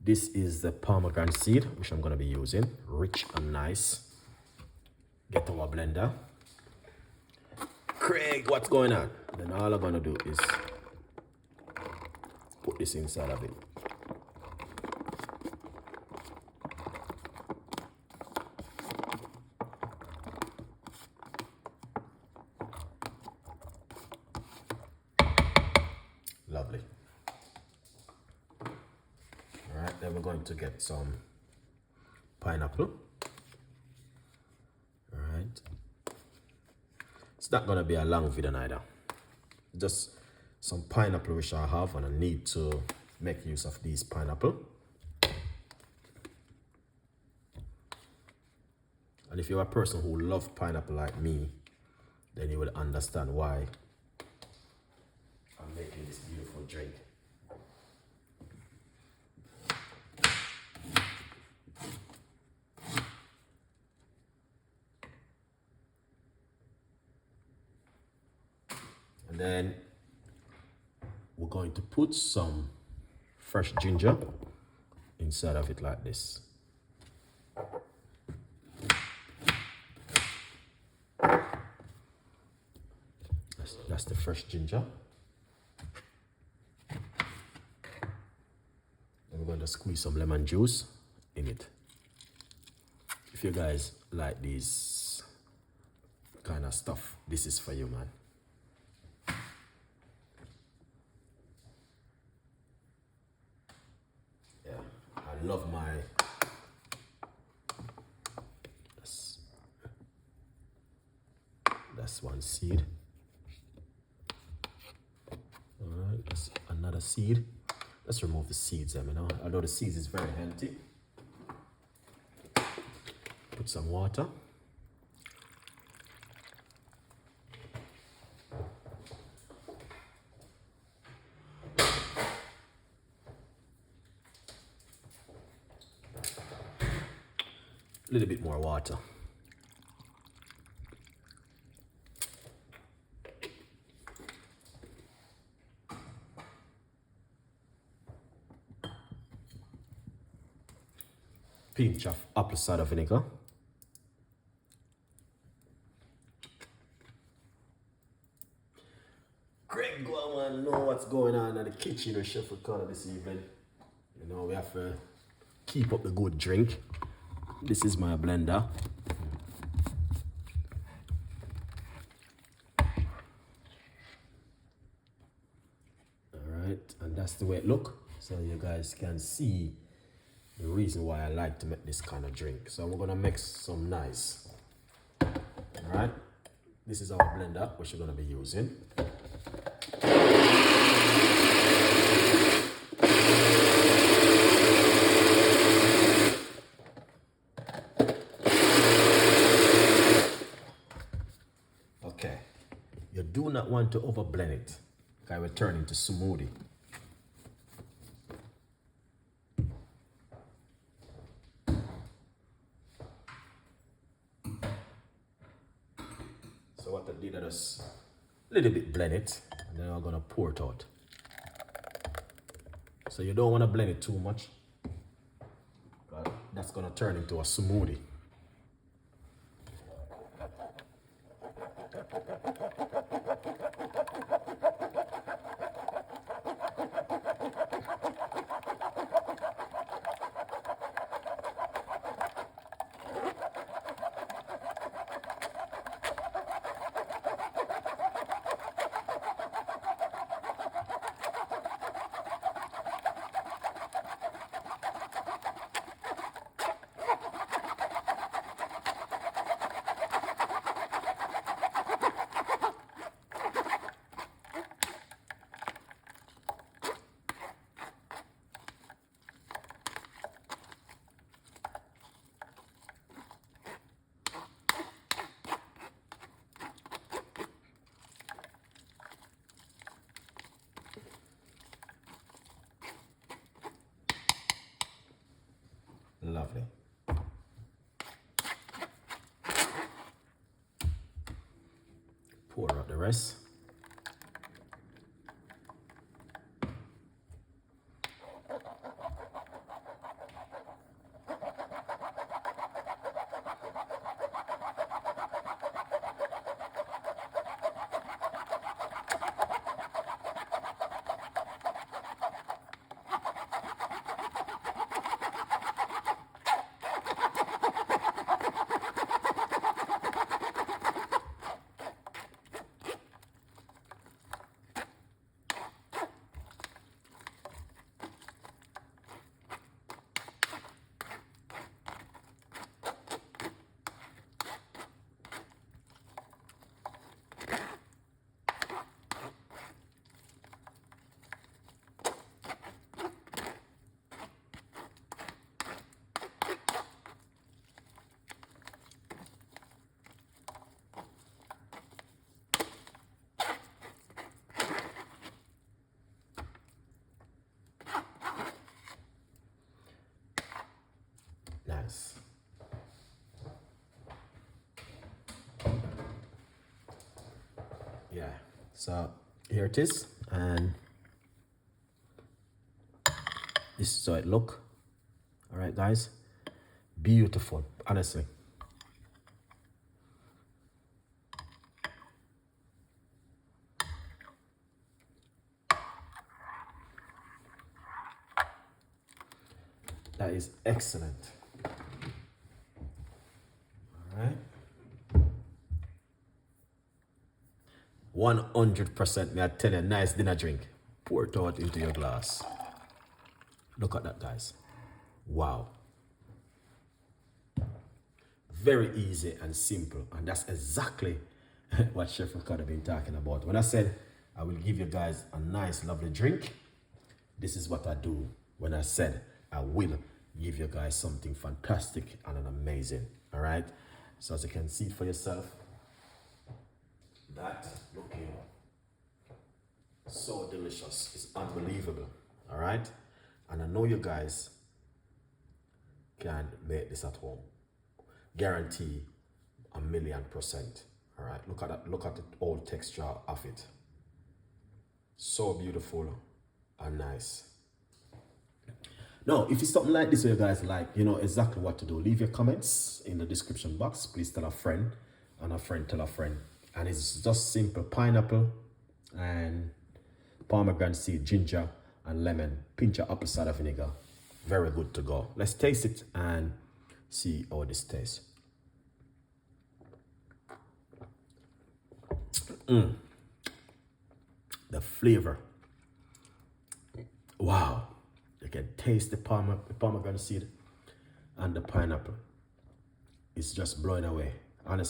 This is the pomegranate seed, which I'm going to be using. Rich and nice. Get our blender. Craig, what's going on? Then all I'm going to do is put this inside of it. Lovely. All right, then we're going to get some pineapple. All right. It's not going to be a long video neither. Just some pineapple which I have, and I need to make use of these pineapple. And if you're a person who loves pineapple like me, then you will understand why I'm making this beautiful drink. And then we're going to put some fresh ginger inside of it like this. That's the fresh ginger. And we're going to squeeze some lemon juice in it. If you guys like these kind of stuff, this is for you, man. Yeah, I love my that's one seed. All right, that's another seed. Let's remove the seeds, although the seeds is very healthy. Put some water. A little bit more water. Pinch of apple cider vinegar. Greg, go on and know what's going on in the kitchen with Chef Ricardo this evening. You know, we have to keep up the good drink. This is my blender. Alright, and that's the way it looks. So you guys can see the reason why I like to make this kind of drink. So we're gonna mix some nice. Alright, this is our blender which we're gonna be using. Okay, you do not want to over blend it, because it will turn into smoothie. So what I did, I just a little bit blend it, and then I'm gonna pour it out. So you don't want to blend it too much, but that's gonna turn into a smoothie. Lovely. Pour out the rest. nice. Yeah, so here it is, and this is how it look. All right, guys, beautiful, honestly. That is excellent. All right. 100%, may I tell you, nice dinner drink. Pour it out into your glass. Look at that, guys. Wow. Very easy and simple. And that's exactly what Chef Ricardo been talking about. When I said I will give you guys a nice, lovely drink, this is what I do when I said I will give you guys something fantastic and an amazing. All right. So as you can see for yourself, that looking so delicious. It's unbelievable. All right. And I know you guys can make this at home. Guarantee 1,000,000%. All right. Look at that. Look at the whole texture of it. So beautiful and nice. Now, if it's something like this where you guys like, you know exactly what to do. Leave your comments in the description box. Please tell a friend, and a friend tell a friend. And it's just simple pineapple and pomegranate seed, ginger and lemon, pinch of apple cider vinegar. Very good to go. Let's taste it and see how this tastes. The flavor. Wow. You can taste the pomegranate seed and the pineapple. It's just blowing away. Honestly.